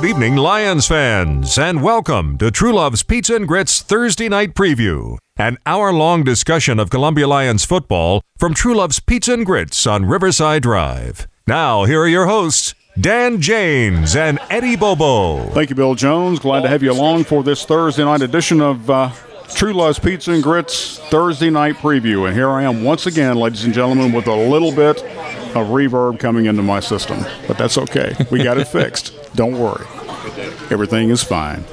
Good evening, Lions fans, and welcome to Truelove's Pizza and Grits Thursday Night Preview, an hour-long discussion of Columbia Lions football from Truelove's Pizza and Grits on Riverside Drive. Now, here are your hosts, Dan Jaynes and Eddie Bobo. Thank you, Bill Jones. Glad to have you along for this Thursday night edition of Truelove's Pizza and Grits Thursday Night Preview. And here I am once again, ladies and gentlemen, with a little bit of reverb coming into my system. But that's okay. We got it fixed. Don't worry. Everything is fine.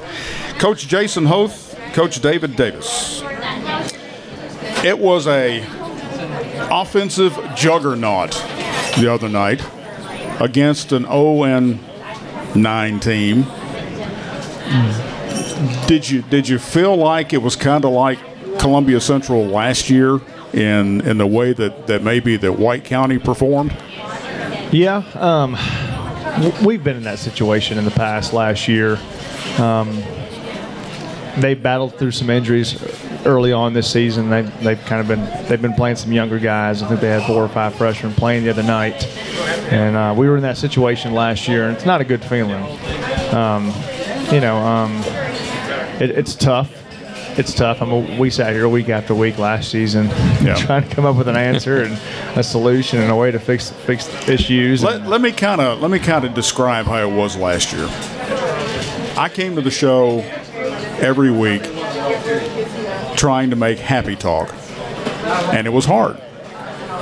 Coach Jason Hoath, Coach David Davis. It was a offensive juggernaut the other night against an 0-9 team. Did you feel like it was kind of like Columbia Central last year in the way that maybe that White County performed? Yeah, we've been in that situation in the past. Last year, they battled through some injuries early on this season. They've been playing some younger guys. I think they had 4 or 5 freshmen playing the other night, and we were in that situation last year, and it's not a good feeling. It's tough. It's tough. I mean, we sat here week after week last season trying to come up with an answer and a solution and a way to fix issues. Let me kind of describe how it was last year. I came to the show every week trying to make happy talk, and it was hard.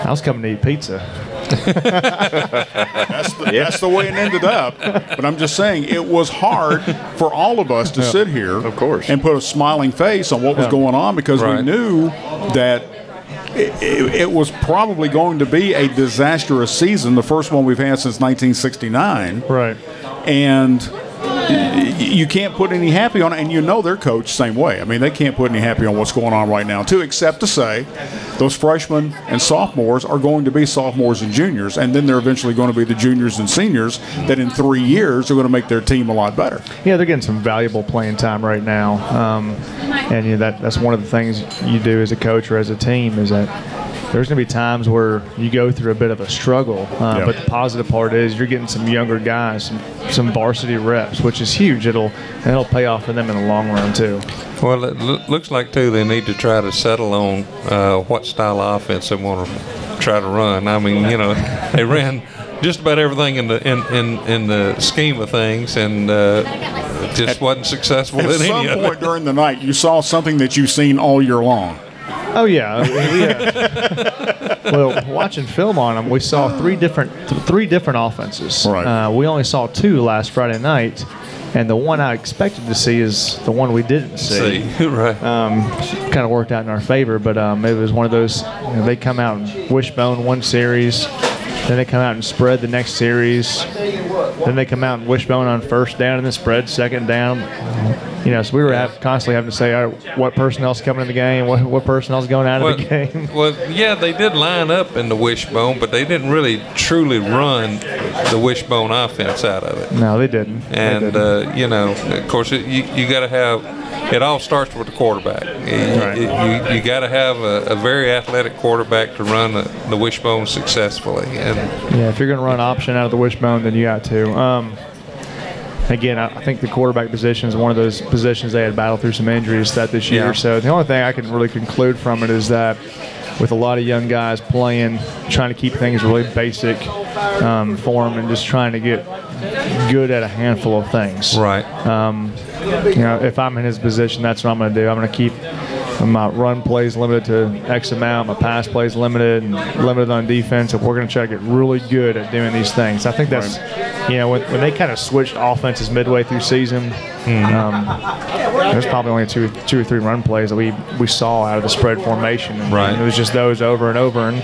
I was coming to eat pizza. That's the way it ended up. But I'm just saying it was hard for all of us to sit here, of course, and put a smiling face on what was going on, because we knew that it was probably going to be a disastrous season, the first one we've had since 1969. Right. And you can't put any happy on it, and you know their coach same way. I mean, they can't put any happy on what's going on right now, too, except to say those freshmen and sophomores are going to be sophomores and juniors, and then they're eventually going to be the juniors and seniors that in 3 years are going to make their team a lot better. Yeah, they're getting some valuable playing time right now, and that's one of the things you do as a coach or as a team is that there's going to be times where you go through a bit of a struggle, but the positive part is you're getting some younger guys, some varsity reps, which is huge. It'll pay off for them in the long run too. Well, it looks like too they need to try to settle on what style of offense they want to try to run. I mean, they ran just about everything in the scheme of things, and just wasn't successful at in any of it. At some point during the night, you saw something that you've seen all year long. Oh yeah. Well, watching film on them, we saw three different offenses. Right. We only saw 2 last Friday night, and the one I expected to see is the one we didn't see. Right. Kind of worked out in our favor, but it was one of those. They come out and wishbone one series, then they come out and spread the next series, then they come out and wishbone on first down and then spread second down. So we were constantly having to say, all right, what personnel's coming in the game, what personnel's going out of the game. Well, yeah, they did line up in the wishbone, but they didn't really truly run the wishbone offense out of it. No, they didn't. And, of course, you got to have – it all starts with the quarterback. You got to have a very athletic quarterback to run the wishbone successfully. And if you're going to run option out of the wishbone, then you got to. Again, I think the quarterback position is one of those positions they had battled through some injuries this year. So the only thing I can really conclude from it is that with a lot of young guys playing, trying to keep things really basic for them and just trying to get good at a handful of things. Right. If I'm in his position, that's what I'm going to do. I'm going to keep my run plays limited to X amount, my pass plays limited and limited on defense, and we're going to try to get really good at doing these things. I think that's when they kind of switched offenses midway through season, there's probably only two or three run plays that we saw out of the spread formation. Right. And it was just those over and over, and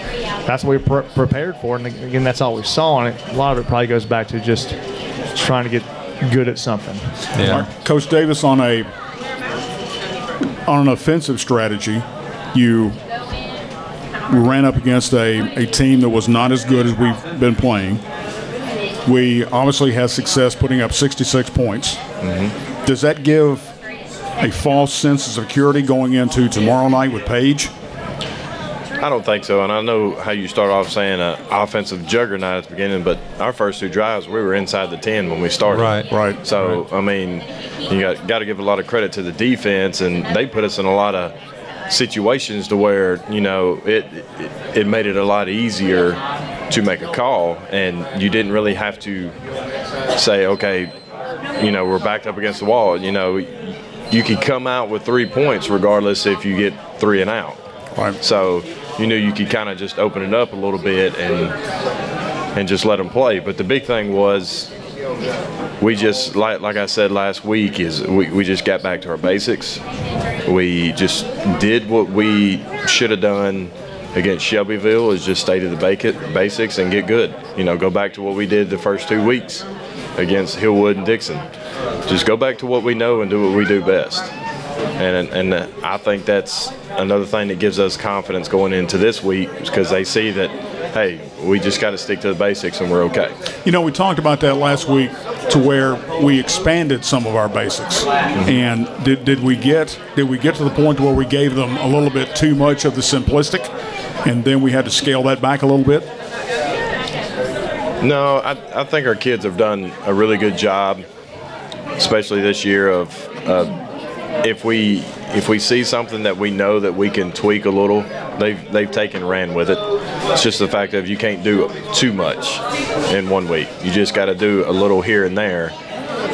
that's what we prepared for. And again, that's all we saw. And a lot of it probably goes back to just trying to get good at something. Yeah. Coach Davis, on an offensive strategy, you ran up against a team that was not as good as we've been playing. We obviously had success putting up 66 points. Mm-hmm. Does that give a false sense of security going into tomorrow night with Page? I don't think so, and I know how you start off saying offensive juggernaut at the beginning, but our first 2 drives, we were inside the 10 when we started. Right. So, I mean, you got to give a lot of credit to the defense, and they put us in a lot of situations to where, you know, it made it a lot easier to make a call, and you didn't really have to say, okay, you know, we're backed up against the wall. You know, you could come out with 3 points regardless if you get 3 and out. Right. So, you know, you could kind of just open it up a little bit and just let them play. But the big thing was we just, like I said last week, is we just got back to our basics. We just did what we should have done against Shelbyville, is just stay to the basics and get good. You know, go back to what we did the first 2 weeks against Hillwood and Dixon. Just go back to what we know and do what we do best. And I think that's another thing that gives us confidence going into this week, because they see that, hey, we just got to stick to the basics and we're okay. You know, we talked about that last week, to where we expanded some of our basics. And did we get to the point where we gave them a little bit too much of the simplistic, and then we had to scale that back a little bit? No, I think our kids have done a really good job, especially this year, of if we see something that we know that we can tweak a little, they've taken and ran with it. It's just the fact of you can't do too much in 1 week. You just got to do a little here and there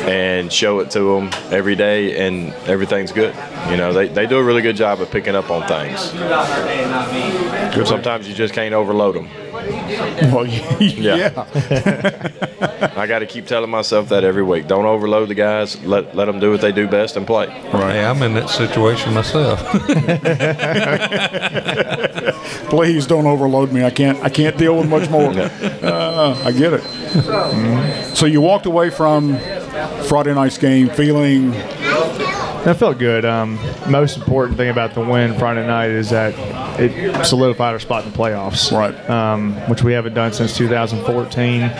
and show it to them every day, and everything's good. You know, they do a really good job of picking up on things. Sometimes you just can't overload them. Well, yeah. I got to keep telling myself that every week. Don't overload the guys. Let them do what they do best and play. Right. Hey, I'm in that situation myself. Please don't overload me. I can't deal with much more. I get it. Mm-hmm. So you walked away from Friday night's game feeling. That felt good. Most important thing about the win Friday night is that it solidified our spot in the playoffs, right? Which we haven't done since 2014.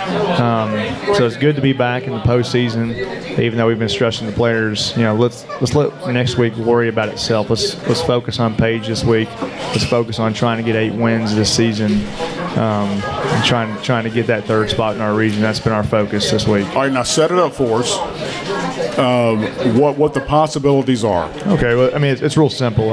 So it's good to be back in the postseason, even though we've been stressing the players. You know, let's let next week worry about itself. Let's focus on Page this week. Let's focus on trying to get 8 wins this season, and trying to get that 3rd spot in our region. That's been our focus this week. All right, now set it up for us. What the possibilities are. Okay, well, I mean, it's real simple.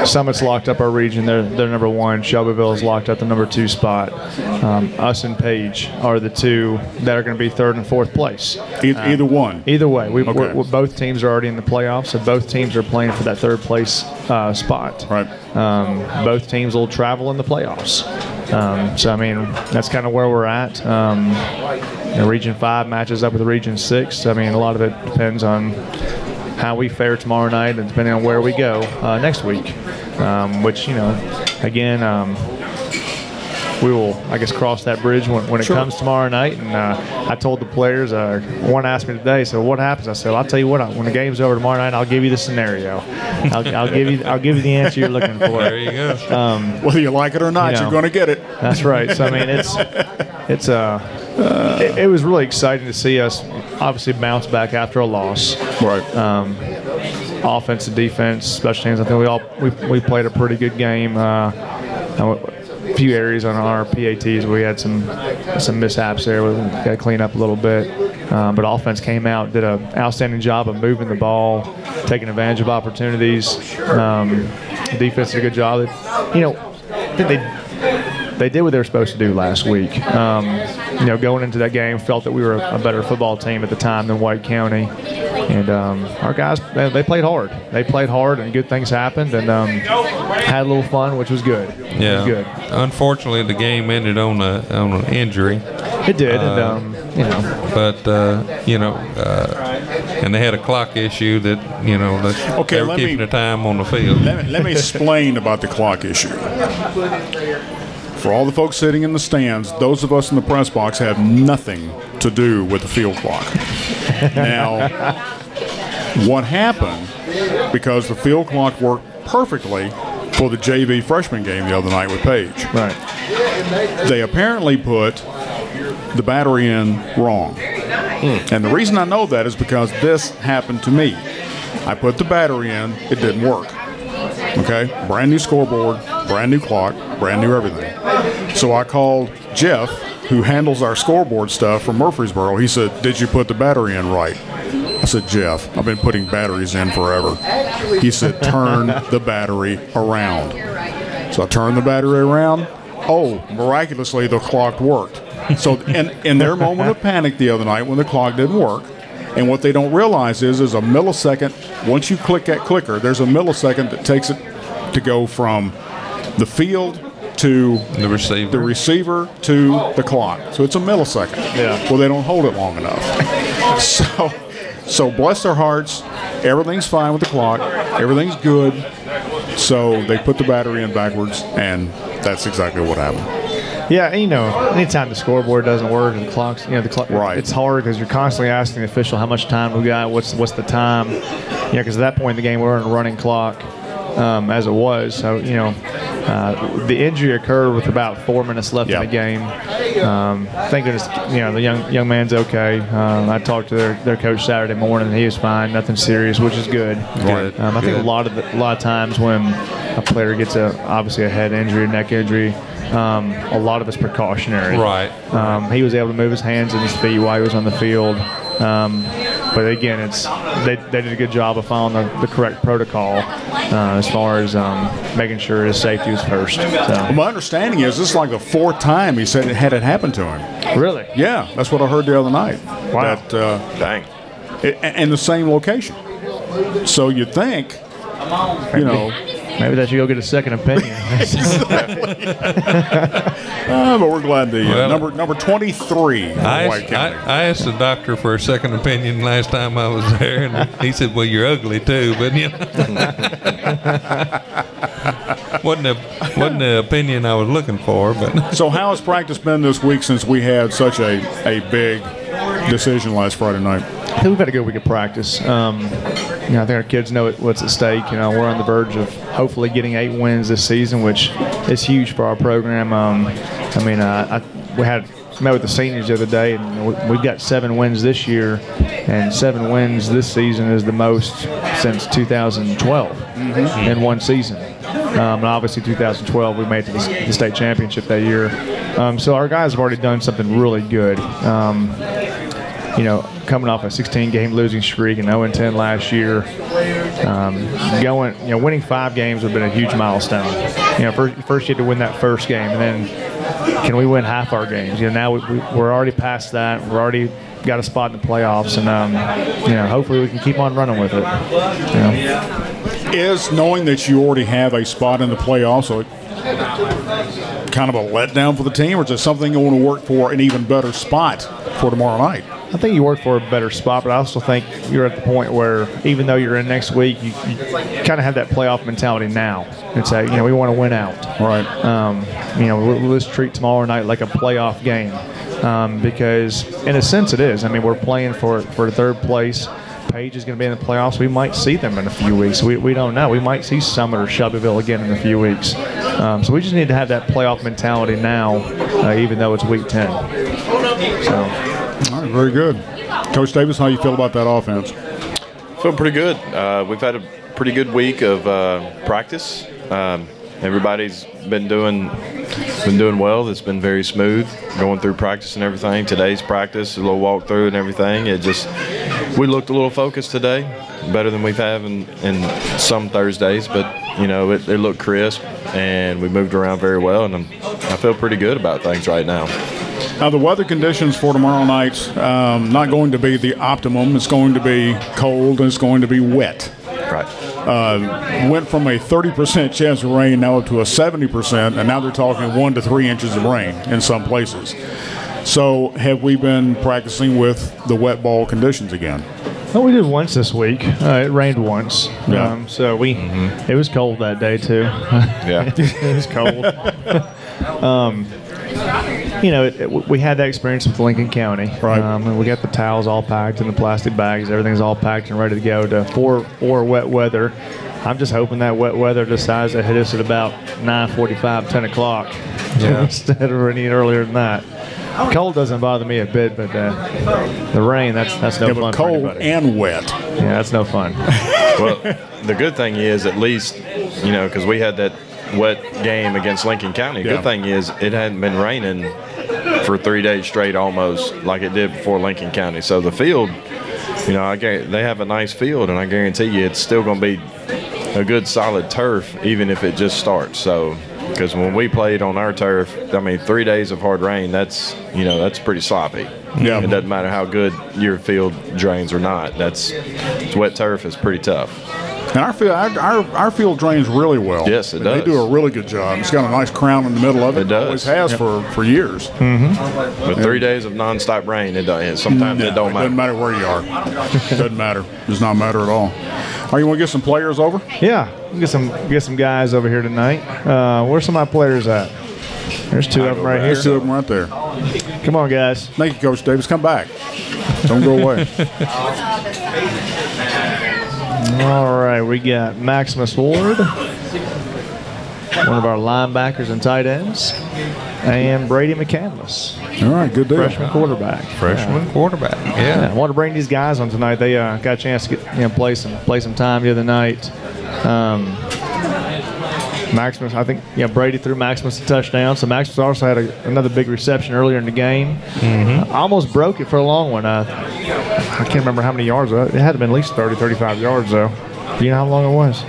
Summit's locked up our region. They're number 1. Shelbyville's locked up the number 2 spot. Us and Page are the 2 that are going to be 3rd and 4th place. Either one. Either way. Both teams are already in the playoffs, so both teams are playing for that 3rd place spot. Right. Both teams will travel in the playoffs. So, I mean, that's kind of where we're at. Region 5 matches up with Region 6. I mean, a lot of it depends on how we fare tomorrow night and depending on where we go next week, which, you know, again, we will, I guess, cross that bridge when it comes tomorrow night. And I told the players, one asked me today, so what happens? I said, I'll tell you what, when the game's over tomorrow night, I'll give you the scenario. I'll give you the answer you're looking for. There you go. Whether you like it or not, you're going to get it. That's right. So, I mean, it was really exciting to see us obviously bounce back after a loss. Right. Offense and defense, special teams. I think we played a pretty good game. A few areas on our PATs we had some mishaps there. We got to clean up a little bit. But offense came out, did an outstanding job of moving the ball, taking advantage of opportunities. Defense did a good job. You know, I think they did what they were supposed to do last week. You know, going into that game, felt that we were a better football team at the time than White County. And our guys, they played hard. They played hard, and good things happened, and had a little fun, which was good. Yeah. It was good. Unfortunately, the game ended on an injury. It did, and you know. But you know, and they had a clock issue that they were keeping the time on the field. Let me explain about the clock issue. For all the folks sitting in the stands, those of us in the press box have nothing to do with the field clock. Now, what happened, because the field clock worked perfectly for the JV freshman game the other night with Page. Right. They apparently put the battery in wrong. And the reason I know that is because this happened to me. I put the battery in, it didn't work. Okay, brand new scoreboard, brand new clock, brand new everything. So I called Jeff, who handles our scoreboard stuff from Murfreesboro. He said, "Did you put the battery in right?" I said, "Jeff, I've been putting batteries in forever." He said, "Turn the battery around." So I turned the battery around. Oh, miraculously, the clock worked. So in their moment of panic the other night when the clock didn't work, and what they don't realize is there's a millisecond. Once you click that clicker, there's a millisecond that takes it to go from the field to the receiver to the clock. So it's a millisecond. Yeah. Well, they don't hold it long enough. So bless their hearts, everything's fine with the clock. Everything's good. So they put the battery in backwards, and that's exactly what happened. Yeah, anytime the scoreboard doesn't work and the clock's, the clock, right. It's hard because you're constantly asking the official how much time we got, what's the time, because at that point in the game we're on a running clock as it was. So the injury occurred with about 4 minutes left in the game. Thank goodness, the young man's okay. I talked to their coach Saturday morning, and he was fine, nothing serious, which is good. Good. I think a lot of times when a player gets obviously a head injury, neck injury, a lot of it's precautionary. Right. He was able to move his hands and his feet while he was on the field. But again, they did a good job of following the correct protocol as far as making sure his safety was first. So. Well, my understanding is this is like the 4th time he said it had happened to him. Really? Yeah, that's what I heard the other night. Wow. Dang. In the same location. So you'd think, Maybe they should go get a second opinion. but we're glad to. Number 23. I asked the doctor for a second opinion last time I was there, and he said, "Well, you're ugly too," but wasn't the opinion I was looking for. But so how has practice been this week since we had such a big decision last Friday night? I think we've had a good week of practice. I think our kids know what's at stake. We're on the verge of hopefully getting 8 wins this season, which is huge for our program. We met with the seniors the other day, and we've got 7 wins this year, and 7 wins this season is the most since 2012 in one season. And obviously 2012 we made it to the state championship that year. So our guys have already done something really good. Coming off a 16-game losing streak and 0-10 last year, winning 5 games would have been a huge milestone. First you had to win that first game, and then can we win half our games? Now we're already past that. We're already got a spot in the playoffs, and hopefully we can keep on running with it. Is knowing that you already have a spot in the playoffs kind of a letdown for the team, or is it something you want to work for an even better spot for tomorrow night? I think you work for a better spot, but I also think you're at the point where even though you're in next week, you kind of have that playoff mentality now. And say, we want to win out. Right. Let's treat tomorrow night like a playoff game because in a sense it is. We're playing for third place. Page is going to be in the playoffs. We might see them in a few weeks. We don't know. We might see Summit or Shelbyville again in a few weeks. So we just need to have that playoff mentality now, even though it's week 10. So. All right, very good. Coach Davis, how you feel about that offense? Feel pretty good. We've had a pretty good week of practice. Everybody's been doing well. It's been very smooth going through practice and everything. Today's practice, a little walkthrough and everything. We looked a little focused today, better than we've had in some Thursdays. But it looked crisp, and we moved around very well, and I feel pretty good about things right now. Now, the weather conditions for tomorrow night, not going to be the optimum. It's going to be cold and it's going to be wet. Right. Went from a 30% chance of rain now up to a 70%, and now they're talking 1 to 3 inches of rain in some places. So have we been practicing with the wet ball conditions again? Well, we did once this week. It rained once. Yeah. So it was cold that day too. Yeah. It was cold. We had that experience with Lincoln County. Right. And we got the towels all packed in the plastic bags. Everything's all packed and ready to go for wet weather. I'm just hoping that wet weather decides to hit us at about 9:45, 10 o'clock instead of any earlier than that. Cold doesn't bother me a bit, but the rain, that's no fun for anybody. Cold and wet. Yeah, that's no fun. Well, the good thing is at least, because we had that wet game against Lincoln County. Good thing is it hadn't been raining for 3 days straight almost like it did before Lincoln County. So the field, you know, they have a nice field, and I guarantee you it's still going to be a good solid turf even if it just starts. So because when we played on our turf, I mean, 3 days of hard rain, that's pretty sloppy. Yeah. It doesn't matter how good your field drains or not. Wet turf is pretty tough. And our field drains really well. Yes, it does. They do a really good job. It's got a nice crown in the middle of it. It does. Always has for years. But 3 days of nonstop rain, sometimes it don't matter. Doesn't matter where you are. Doesn't matter. Does not matter at all. Are you want to get some players over? Yeah, get some guys over here tonight. Where's some of my players at? There's two of them right here. There's two of them right there. Come on, guys. Thank you, Coach Davis. Come back. Don't go away. All right, we got Maximus Ward, one of our linebackers and tight ends, and Brady McCandless. All right, good deal. Freshman quarterback. Quarterback. Yeah. I want to bring these guys on tonight. They got a chance to get play some time the other night. Maximus, I think, Brady threw Maximus a touchdown. So Maximus also had another big reception earlier in the game. Mm-hmm. I almost broke it for a long one. I can't remember how many yards. It had to have been at least 30, 35 yards, though. Do you know how long it was?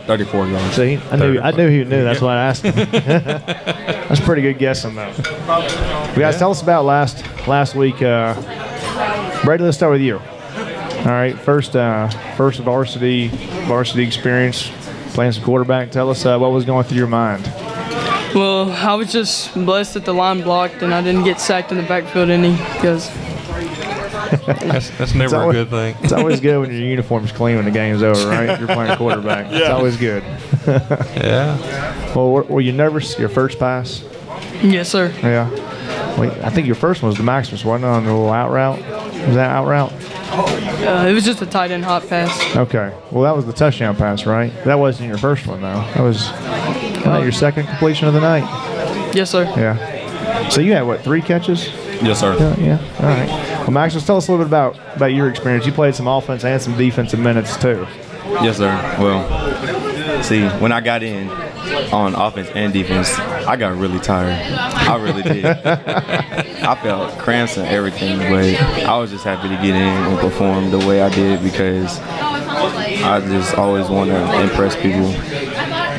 34 yards. See, I knew he knew. That's why I asked him. That's pretty good guessing, though. You guys, tell us about last week. Brady, let's start with you. All right, first varsity experience, playing some quarterback. Tell us what was going through your mind. Well, I was just blessed that the line blocked and I didn't get sacked in the backfield any because. That's never a good thing. It's always good when your uniform's clean when the game's over, right? You're playing quarterback. Yeah. It's always good. Yeah. Well, were you nervous your first pass? Yes, sir. Yeah. Well, I think your first one was the Maximus, wasn't it, on the little out route? Was that out route? It was just a tight end hot pass. Okay. Well, that was the touchdown pass, right? That wasn't your first one, though. That was your second completion of the night. Yes, sir. Yeah. So you had, 3 catches? Yes, sir. Yeah. All right. Well, Maximus, tell us a little bit about your experience. You played some offense and some defensive minutes, too. Yes, sir. Well, see, when I got in on offense and defense, I got really tired. I really did. I felt cramps and everything, but I was just happy to get in and perform the way I did because I just always want to impress people.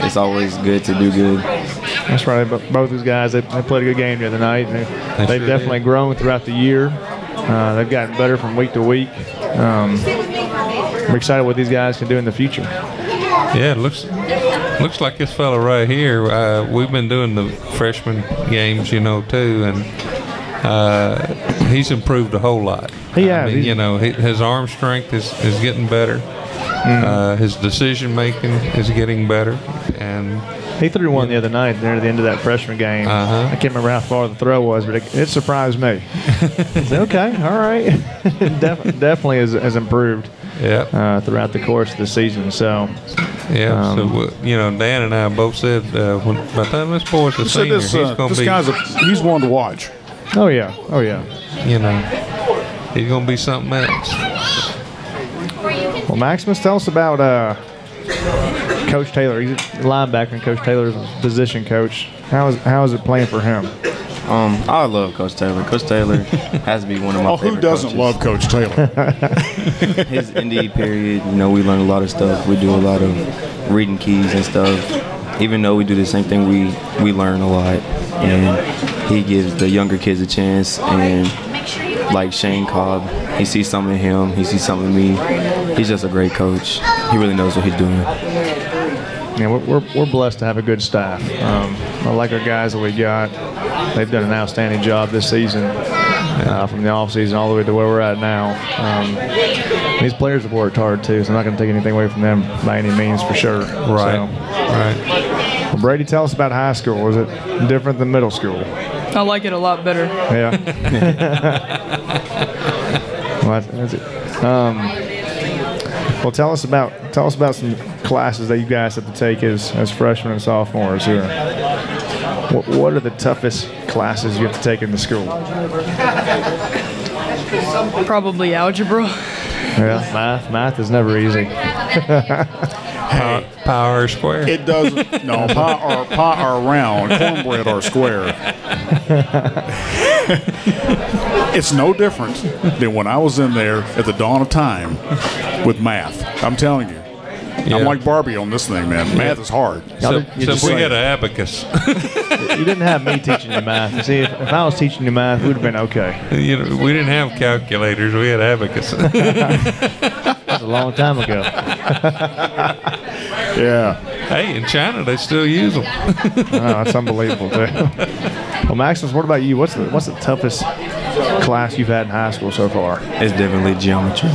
It's always good to do good. That's right. But both these guys, they played a good game the other night. They've definitely grown throughout the year. They've gotten better from week to week. I'm excited what these guys can do in the future. Yeah, it looks like this fella right here. We've been doing the freshman games, too, and he's improved a whole lot. Yeah, his arm strength is getting better. His decision making is getting better, and he threw one the other night near the end of that freshman game. I can't remember how far the throw was, but it surprised me. I said, okay, all right. Definitely has improved throughout the course of the season. So, Dan and I both said by the time this boy's a senior, he's going to be. He's one to watch. Oh yeah. He's going to be something else. Well, Maximus, tell us about Coach Taylor. He's a linebacker, and Coach Taylor's a position coach. How is it playing for him? I love Coach Taylor. Coach Taylor has to be one of my favorite who doesn't love Coach Taylor? His Indeed period, we learn a lot of stuff. We do a lot of reading keys and stuff. Even though we do the same thing, we learn a lot. And he gives the younger kids a chance. And like Shane Cobb, he sees something in him. He sees something in me. He's just a great coach. He really knows what he's doing. Yeah, we're blessed to have a good staff. I like our guys that we got. They've done an outstanding job this season, from the offseason all the way to where we're at now. These players have worked hard too, so I'm not going to take anything away from them by any means, for sure. Right. Well, Brady, tell us about high school. Was it different than middle school? I like it a lot better. Yeah. Well, that's it. Well, tell us about some classes that you guys have to take as freshmen and sophomores here. What are the toughest classes you have to take in the school? Probably algebra. Yeah, math is never easy. Pie or square? It doesn't. No, pie are round. Cornbread are square. It's no different than when I was in there at the dawn of time with math. I'm telling you. Yeah. I'm like Barbie on this thing, man. Math is hard. So we had an abacus. You didn't have me teaching you math. See, if I was teaching you math, we'd have been okay. You know, we didn't have calculators. We had abacus. That's a long time ago. Yeah. Hey, in China, they still use them. Oh, that's unbelievable, too. Well, Maximus, what about you? What's the toughest class you've had in high school so far? It's definitely geometry.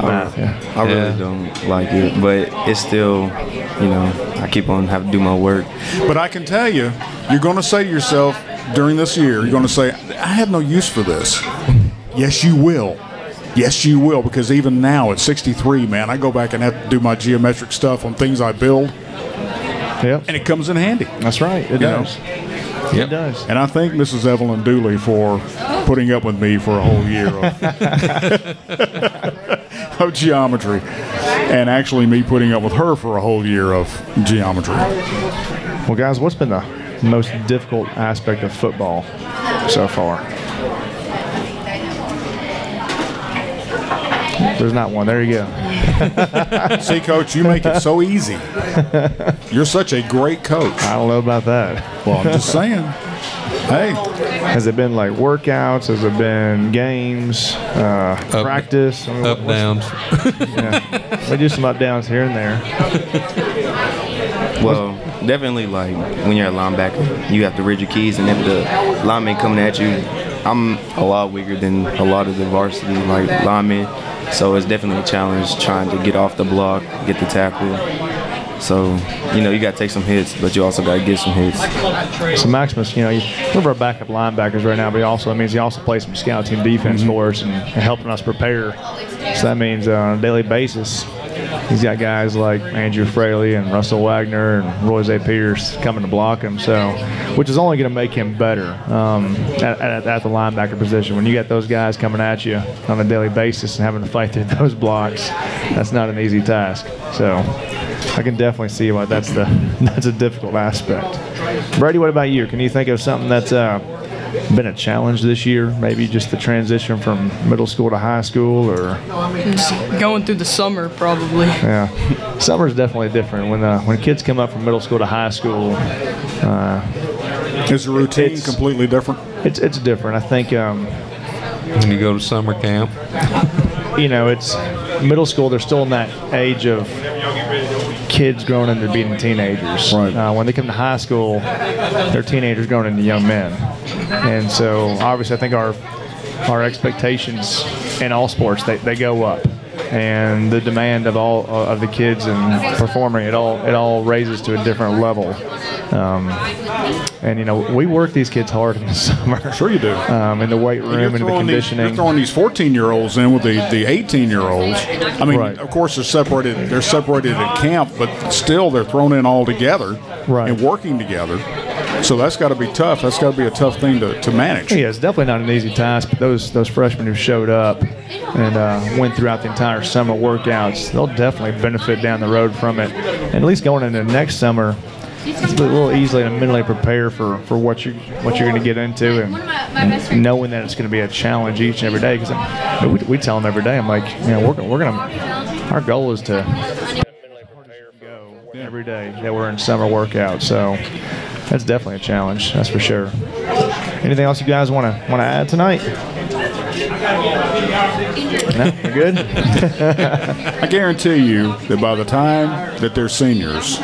Math, yeah. I really don't like it, but it's still, you know, I keep on having to do my work. But I can tell you, you're going to say to yourself during this year, you're going to say, I have no use for this. Yes, you will. Yes, you will, because even now at 63, man, I go back and have to do my geometric stuff on things I build, Yep. and it comes in handy. That's right. It does. Yep. It does. And I thank Mrs. Evelyn Dooley for putting up with me for a whole year of geometry, and actually me putting up with her for a whole year of geometry. Well, guys, what's been the most difficult aspect of football so far? There's not one. There you go. See, Coach, you make it so easy. You're such a great coach. I don't know about that. Well, I'm just saying. Hey, Has it been like workouts? Has it been games, practice? I mean, Up, downs. Yeah. We do some up downs here and there. Well, definitely like when you're a linebacker, you have to read your keys, and if the lineman coming at you, I'm a lot weaker than a lot of the varsity like linemen, so it's definitely a challenge trying to get off the block, get the tackle. So, you know, you got to take some hits, but you also got to get some hits. So Maximus, you know, one of our backup linebackers right now, but that means he also plays some scout team defense for us and helping us prepare. So that means on a daily basis, he's got guys like Andrew Fraley and Russell Wagner and Roy Zay Pierce coming to block him, so which is only going to make him better at the linebacker position. When you got those guys coming at you on a daily basis and having to fight through those blocks, that's not an easy task. So I can definitely see why that's a difficult aspect. Brady, what about you? Can you think of something that's been a challenge this year? Maybe just the transition from middle school to high school, or Just going through the summer, probably. yeah, summer's definitely different. When kids come up from middle school to high school, is the routine completely different? it's different. I think When you go to summer camp. you know, it's middle school. They're still in that age of kids growing into being teenagers. Right. When they come to high school, they're teenagers growing into young men. And so, obviously, I think our expectations in all sports, they go up. And the demand of all of the kids and performing, it all raises to a different level. And, you know, we work these kids hard in the summer. Sure you do. In the weight room and the conditioning. You're throwing these 14-year-olds in with the 18-year-olds. I mean, Right. Of course, they're separated at camp, but still they're thrown in all together and working together. So that's got to be tough. That's got to be a tough thing to manage. Yeah, it's definitely not an easy task, but those freshmen who showed up and went throughout the entire summer workouts, they'll definitely benefit down the road from it. And at least going into next summer, it's a little easily to mentally prepare for what you're going to get into, and knowing that it's going to be a challenge each and every day. Because we tell them every day, I'm like, you know, we're going to. Our goal is to go every day that we're in summer workout. So that's definitely a challenge. That's for sure. Anything else you guys want to add tonight? No, we're good. I guarantee you that by the time that they're seniors,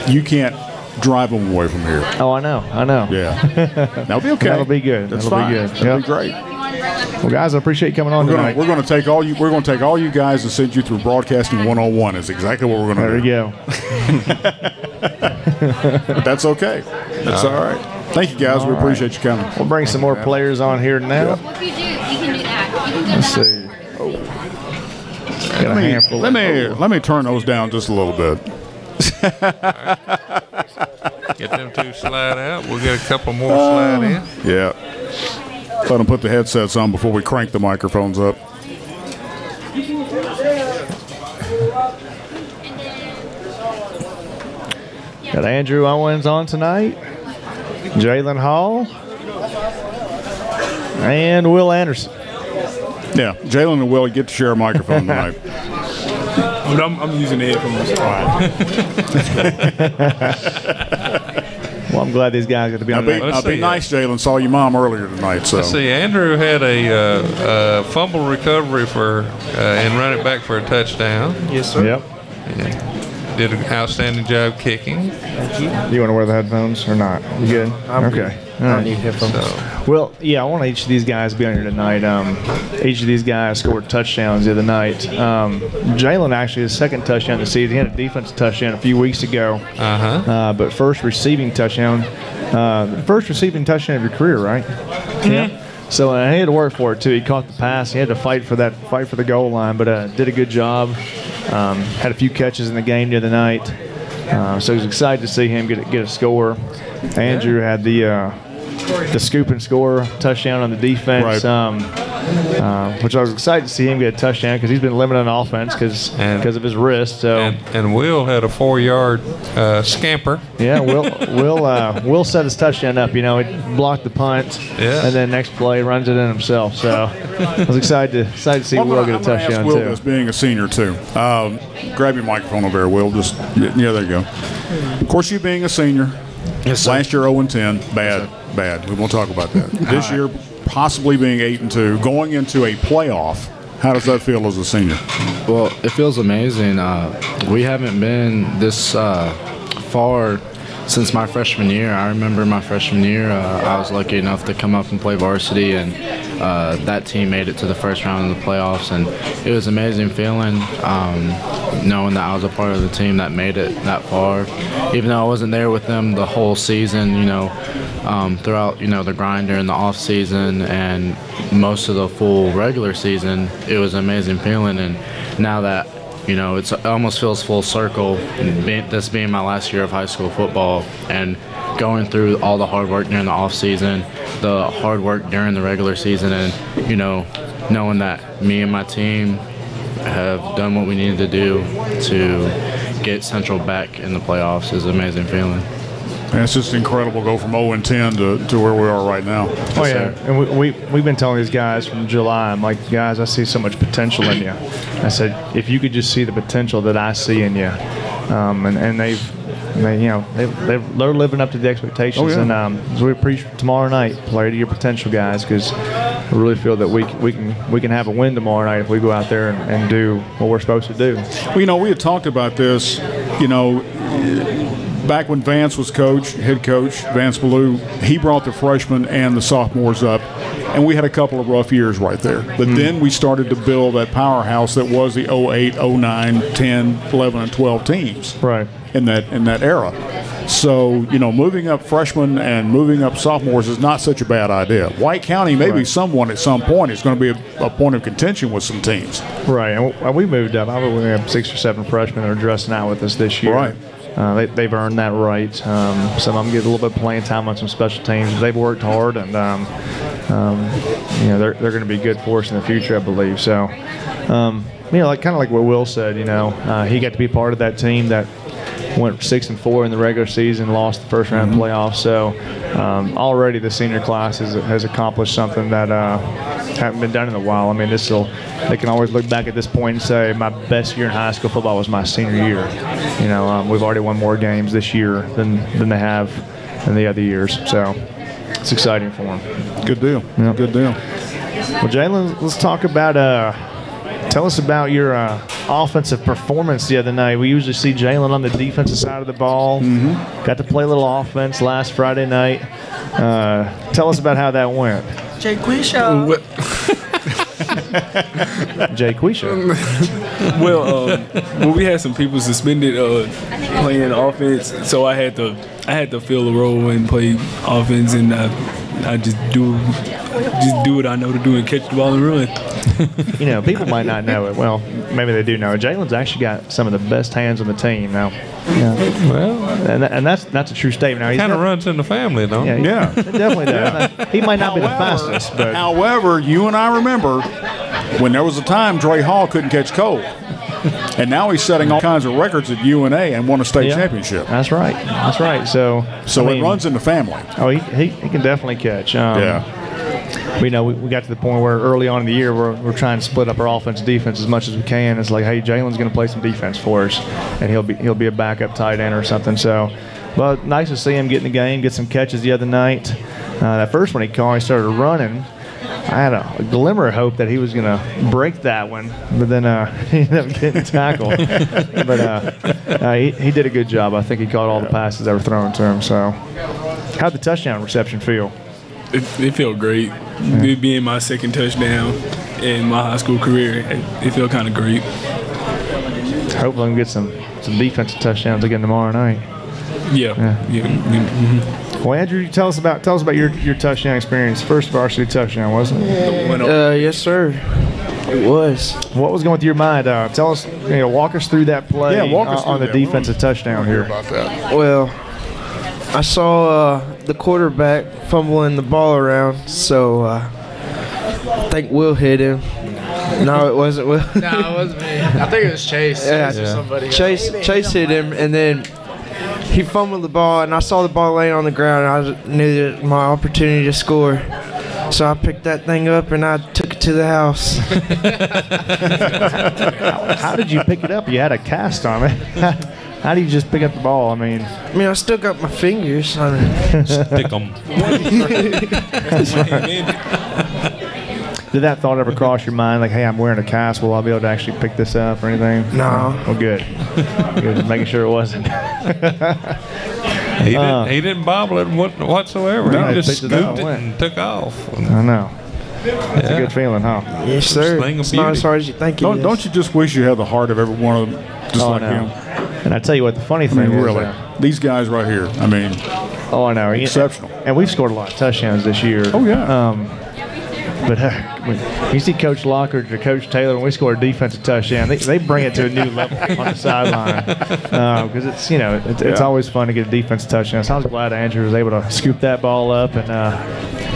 you can't drive them away from here. Oh, I know. Yeah, that'll be okay. That'll be good. That's That'll fine. be good. That'll be great. Well, guys, I appreciate you coming on tonight. We're going to take all you. We're going to take all you guys and send you through Broadcasting 101. Is exactly what we're going to do. There you But that's okay. That's all right. Thank you, guys. We appreciate you coming. We'll bring some more players on here now. What if you do? You can do that. You can Let's see. Got a handful. Let me turn those down just a little bit. Get them two slide out. We'll get a couple more slide in. Yeah. Let them put the headsets on before we crank the microphones up. Got Andrew Owens on tonight, Jalen Hall, and Will Anderson. Yeah, Jalen and Will get to share a microphone tonight. But I'm using the headphones. Well, I'm glad these guys got to be on. I'll be nice, Jalen. Saw your mom earlier tonight. So let's see. Andrew had a fumble recovery for and run it back for a touchdown. Yes, sir. Yep. Yeah. Did an outstanding job kicking. Thank you. Do you want to wear the headphones or not? You good? I'm okay. good. I don't need headphones. Well, yeah, I want each of these guys to be on here tonight. Each of these guys scored touchdowns the other night. Jalen actually his second touchdown of the season. He had a defensive touchdown a few weeks ago. But first receiving touchdown. First receiving touchdown of your career, right? Mm-hmm. Yeah. So he had to work for it too. He caught the pass. He had to fight for the goal line, but did a good job. Had a few catches in the game the other night. So I was excited to see him get a score. Andrew had the scoop and score touchdown on the defense, right. Which I was excited to see him get a touchdown because he's been limited on offense because of his wrist. So and Will had a 4-yard scamper. Yeah, Will set his touchdown up. You know, he blocked the punt, and then next play runs it in himself. So I was excited to see Will get a touchdown Will too. this being a senior too. Grab your microphone over there, Will. Just there you go. Of course, you being a senior. Yes, sir. Last year 0-10, bad. We won't talk about that. This year, possibly being 8-2, going into a playoff. How does that feel as a senior? Well, it feels amazing. We haven't been this far since my freshman year. I remember my freshman year, I was lucky enough to come up and play varsity, and that team made it to the first round of the playoffs, and it was an amazing feeling knowing that I was a part of the team that made it that far. Even though I wasn't there with them the whole season, throughout, the grind during the off season and most of the full regular season, it was an amazing feeling. And now that, it almost feels full circle, this being my last year of high school football and going through all the hard work during the off season, the hard work during the regular season, and, knowing that me and my team have done what we needed to do to get Central back in the playoffs is an amazing feeling. And it's just incredible to go from 0-10 to where we are right now. Oh, yeah. And we've been telling these guys from July, I'm like, guys, I see so much potential in you. I said, if you could just see the potential that I see in you. And they're living up to the expectations. Oh, yeah. And as we preach tomorrow night, play to your potential, guys, because I really feel that we can have a win tomorrow night if we go out there and do what we're supposed to do. Well, we had talked about this, back when Vance was head coach, Vance Ballou, he brought the freshmen and the sophomores up, and we had a couple of rough years right there. But then we started to build that powerhouse that was the 08, 09, 10, 11, and 12 teams. Right. In that era. So, moving up freshmen and moving up sophomores is not such a bad idea. White County may be someone at some point is going to be a point of contention with some teams. Right. And we moved up. I think we have 6 or 7 freshmen that are dressing out with us this year. Right. They've earned that right. Some of them get a little bit of playing time on some special teams. They've worked hard, and they're going to be good for us in the future, I believe. So, kind of like what Will said. He got to be part of that team that went 6-4 in the regular season, lost the first round playoffs. So already the senior class has accomplished something that haven't been done in a while. I mean, they can always look back at this point and say my best year in high school football was my senior year. We've already won more games this year than they have in the other years. So it's exciting for them. Good deal. Yeah. Good deal. Well, Jaylen, let's talk about tell us about your offensive performance the other night. We usually see Jaylen on the defensive side of the ball. Got to play a little offense last Friday night. Tell us about how that went. Jay Quisha. Jay Quisha. Well, we had some people suspended playing offense, so I had to fill a role and play offense, and I just do what I know to do and catch the ball and run. People might not know it. Well, maybe they do know it. Jalen's actually got some of the best hands on the team now. Yeah. Well, and that's a true statement. Now, he kind of runs in the family, don't he? Yeah, it definitely does. He might not be the fastest, but however, you and I remember when there was a time Dre Hall couldn't catch cold. And now he's setting all kinds of records at UNA and won a state championship. That's right. That's right. So it runs in the family. Oh, he can definitely catch. We got to the point where early on in the year we're trying to split up our offense defense as much as we can. It's like, hey, Jalen's going to play some defense for us, and he'll be a backup tight end or something. So, well, nice to see him get in the game, get some catches the other night. That first one he caught, he started running. I had a glimmer of hope that he was going to break that one, but then he ended up getting tackled. But he did a good job. I think he caught all the passes that were thrown to him. So, how'd the touchdown reception feel? It felt great. It being my second touchdown in my high school career, it felt kind of great. Hopefully, we can get some defensive touchdowns again tomorrow night. Yeah. Mm-hmm. Well, Andrew, tell us about your touchdown experience. First varsity touchdown, wasn't it? Yes, sir. It was. What was going through your mind? Tell us, walk us through that play on the defensive touchdown here. About that. Well, I saw the quarterback fumbling the ball around, so I think Will hit him. No, it wasn't Will. No, it wasn't me. I think it was Chase. Yeah, Somebody Chase hit him, and then he fumbled the ball, and I saw the ball laying on the ground, and I knew that my opportunity to score. So I picked that thing up, and I took it to the house. How did you pick it up? You had a cast on it. How do you just pick up the ball? I mean, I still got my fingers. Stick them. Did that thought ever cross your mind? Like, hey, I'm wearing a cast. Will I be able to actually pick this up or anything? No. Oh, good. Good. Making sure it wasn't. He didn't bobble it whatsoever. No, he just picked scooped it it and took off. I know. It's a good feeling, huh? Yes, sir. It's not as hard as you think it is. Don't you just wish you had the heart of every one of them, just like him? And I tell you what, the funny thing is, really, these guys right here, I mean, I know, exceptional. And we've scored a lot of touchdowns this year. Oh yeah. But when you see Coach Lockridge or Coach Taylor, when we score a defensive touchdown, they bring it to a new level on the sideline because it's always fun to get a defensive touchdown. So I was glad Andrew was able to scoop that ball up and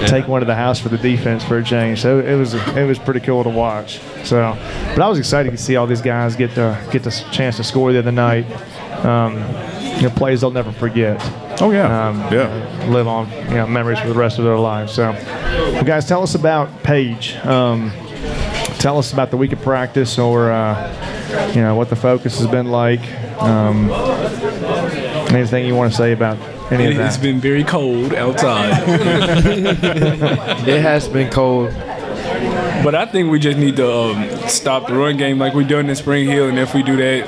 take one to the house for the defense for a change. So it was pretty cool to watch. So, but I was excited to see all these guys get the chance to score the other night. Plays they'll never forget. Oh yeah, live on memories for the rest of their lives. So, well, guys, tell us about Paige. Tell us about the week of practice, or what the focus has been like. Anything you want to say about any of that? It's been very cold outside. It has been cold. But I think we just need to stop the run game like we done in Spring Hill, and if we do that,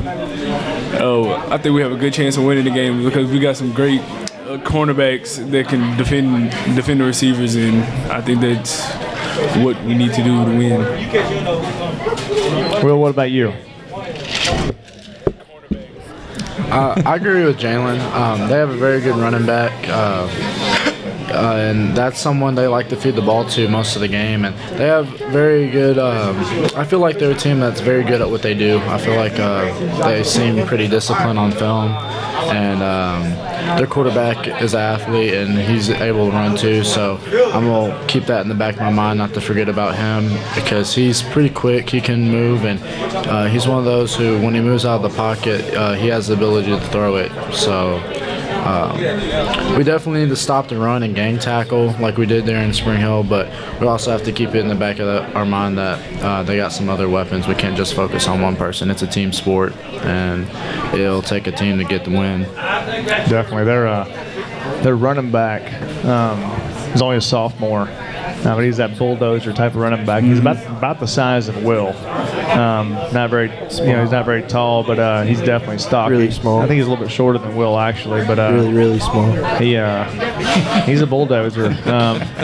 I think we have a good chance of winning the game because we got some great cornerbacks that can defend the receivers, and I think that's what we need to do to win. Will, what about you? I agree with Jalen. They have a very good running back. And that's someone they like to feed the ball to most of the game. And they have very good I feel like they're a team that's very good at what they do. I feel like they seem pretty disciplined on film. And their quarterback is an athlete, and he's able to run too. So I'm going to keep that in the back of my mind, not to forget about him, because he's pretty quick. He can move, and he's one of those who, when he moves out of the pocket, he has the ability to throw it. So we definitely need to stop the run and gang tackle like we did there in Spring Hill, but we also have to keep it in the back of our mind that they got some other weapons. We can't just focus on one person. It's a team sport, and it'll take a team to get the win. Definitely. Their running back is only a sophomore. But he's that bulldozer type of running back. He's about the size of Will. Not very, he's not very tall, but he's definitely stocky. Really small. I think he's a little bit shorter than Will actually, but really small. He's a bulldozer.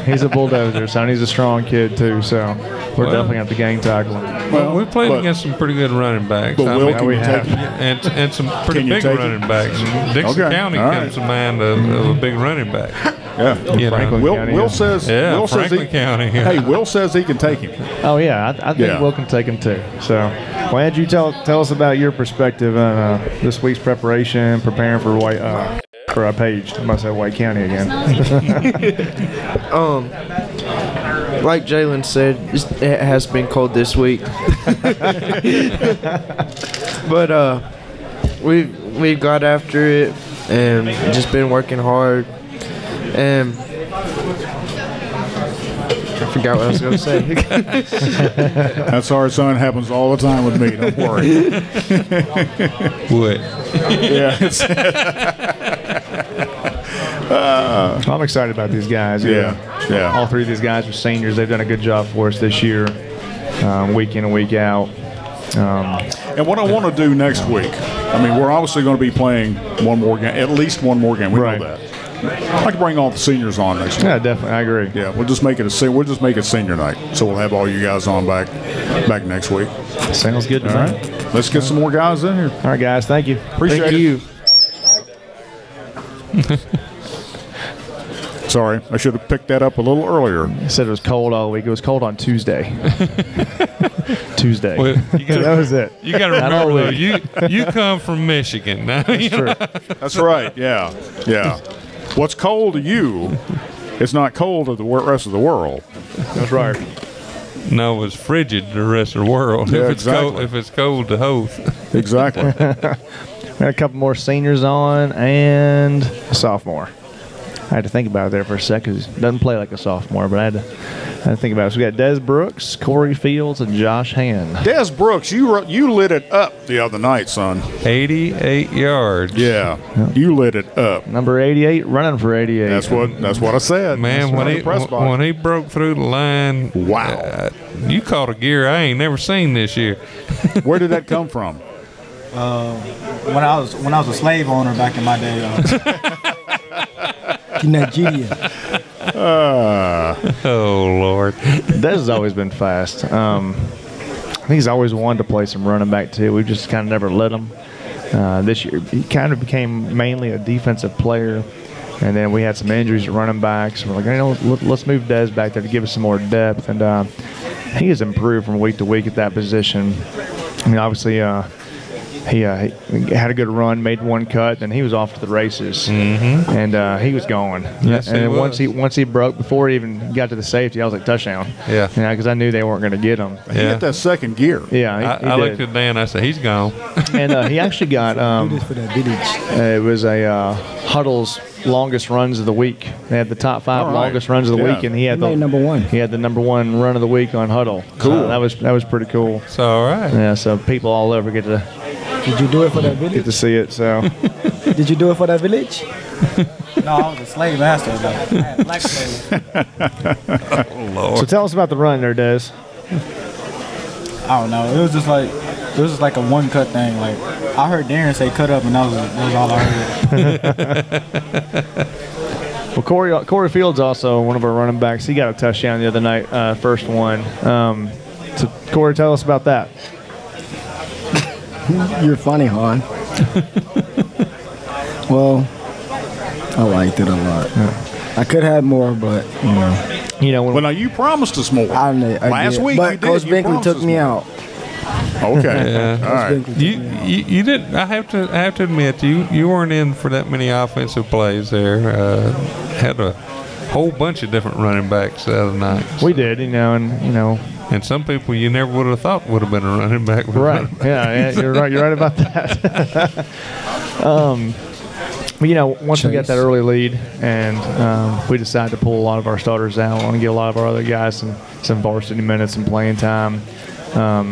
He's a bulldozer, son. He's a strong kid too. So we're definitely going to have to gang tackle him. Well, we played against some pretty good running backs. But Will, we have and some pretty big running backs. Dixon County comes to mind of a big running back. Yeah, Franklin County, Will says. Franklin County. Hey, Will says he can take him. Oh yeah, I think Will can take him too. So, well, Andrew, tell us about your perspective on this week's preparation, preparing for Page. I must say White County again. like Jalen said, it has been cold this week. But we got after it and just been working hard. And I forgot what I was going to say. That's our son. Happens all the time with me. Don't worry. What? Yeah. I'm excited about these guys. Yeah. All three of these guys are seniors. They've done a good job for us this year, week in and week out. And what I want to do next week, I mean, we're obviously going to be playing one more game, at least one more game. We know that. I'd like to bring all the seniors on next week. Yeah, definitely. I agree. Yeah, we'll just make it senior night. So we'll have all you guys on back next week. Sounds good to me. All right. Let's get some more guys in here. All right, guys. Thank you. Appreciate it. Sorry, I should have picked that up a little earlier. I said it was cold all week. It was cold on Tuesday. Tuesday. Well, that was it. You got to remember, though, you come from Michigan. Now, That's true. That's right. Yeah. What's cold to you, it's not cold to the rest of the world. That's right. No, it's frigid to the rest of the world. Yeah, if it's cold to Hoath. Exactly. We had a couple more seniors on and a sophomore. I had to think about it there for a second. He doesn't play like a sophomore, but I had to think about it. So we got Des Brooks, Corey Fields, and Josh Hand. Des Brooks, you lit it up the other night, son. 88 yards. Yeah, you lit it up. Number 88, running for 88. That's what I said. Man, when he broke through the line, wow, you caught a gear I ain't never seen this year. Where did that come from? When I was a slave owner back in my day. In Nigeria. Oh, Lord. Des has always been fast. I think he's always wanted to play some running back, too. We've just kind of never let him. This year, he kind of became mainly a defensive player, and then we had some injuries at running backs. So we're like, let's move Des back there to give us some more depth. And he has improved from week to week at that position. I mean, obviously, he had a good run, made one cut, and he was off to the races. Mm-hmm. And he was going. Yes, and he was. once he broke, before he even got to the safety, I was like, touchdown. Yeah. Because I knew they weren't going to get him. He hit that second gear. Yeah, I looked at Dan. I said, he's gone. And he actually got it was a Huddle's longest runs of the week. They had the top 5 longest runs of the week, and he had number one. He had the number 1 run of the week on Huddle. Cool. That was pretty cool. So all right. Yeah. So people all over get to. Did you do it for that village? Get to see it. So. Did you do it for that village? No, I was a slave master. Though. I had black slaves. Oh, Lord. So tell us about the run there, Des. I don't know. It was just like a one cut thing. Like I heard Darren say cut up, and that was all I heard. Well, Corey Fields also one of our running backs. He got a touchdown the other night, first one. So Corey, tell us about that. You're funny, hon. Well, I liked it a lot. Yeah. I could have more, but you know. Well, now you promised us more. Last week, but Coach Binkley took me out. Okay. Yeah. All right. You didn't. I have to admit, you weren't in for that many offensive plays there. Had a whole bunch of different running backs the other night. We did, And some people you never would have thought would have been a running back. Right. Yeah, you're right. You're right about that. But, once we got that early lead and we decided to pull a lot of our starters out, I want to get a lot of our other guys some varsity minutes and playing time. But,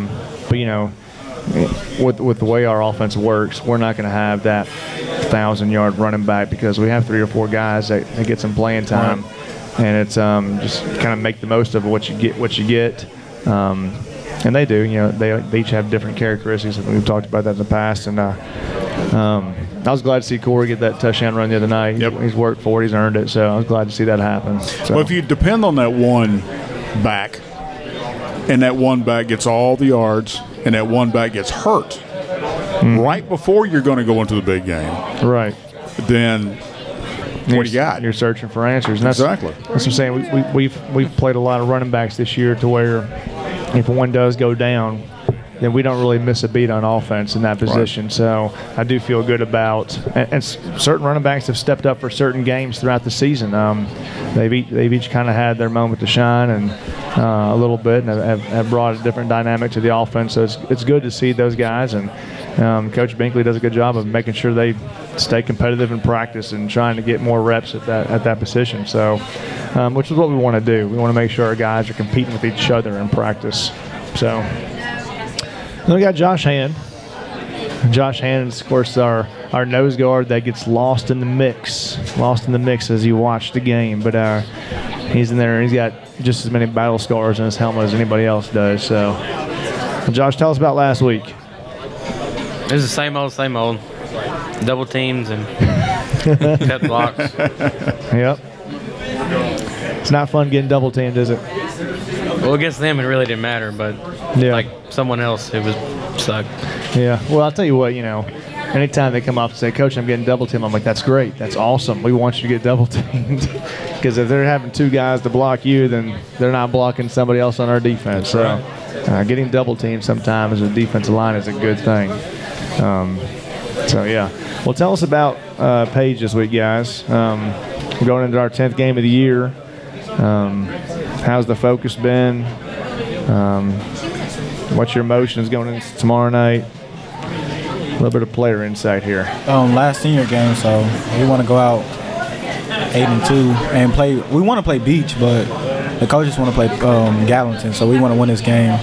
with the way our offense works, we're not going to have that 1,000-yard running back because we have 3 or 4 guys that get some playing time. Right. And it's just kind of make the most of what you get. And they do. They each have different characteristics. We've talked about that in the past. And I was glad to see Corey get that touchdown run the other night. Yep. He's worked for it. He's earned it. So I was glad to see that happen. So. Well, if you depend on that one back, and that one back gets all the yards, and that one back gets hurt right before you're going to go into the big game, right? Then what do you got? You're searching for answers. And Exactly. That's what I'm saying. We've played a lot of running backs this year to where if one does go down, then we don't really miss a beat on offense in that position. Right. So I do feel good about and certain running backs have stepped up for certain games throughout the season. They've each kind of had their moment to shine and a little bit, and have brought a different dynamic to the offense. So it's good to see those guys, and Coach Binkley does a good job of making sure they stay competitive in practice and trying to get more reps at that position. So, which is what we want to do. We want to make sure our guys are competing with each other in practice. So, then we got Josh Hand. Josh Hand is, of course, our nose guard that gets lost in the mix as you watch the game. But he's in there, and he's got just as many battle scars in his helmet as anybody else does. So, well, Josh, tell us about last week. It was the same old. Double teams and cut blocks. Yep. It's not fun getting double teamed, is it? Well, against them, it really didn't matter, but like someone else, it was sucked. Yeah. Well, I'll tell you what, anytime they come up and say, Coach, I'm getting double teamed, I'm like, that's great. That's awesome. We want you to get double teamed. Because if they're having two guys to block you, then they're not blocking somebody else on our defense. So getting double teamed sometimes as a defensive line is a good thing. So, yeah. Well, tell us about Page this week, guys. We're going into our 10th game of the year. How's the focus been? What's your emotions going into tomorrow night? A little bit of player insight here. Last senior game, so we want to go out 8-2 and play. We want to play Beach, but the coaches want to play Gallatin, so we want to win this game.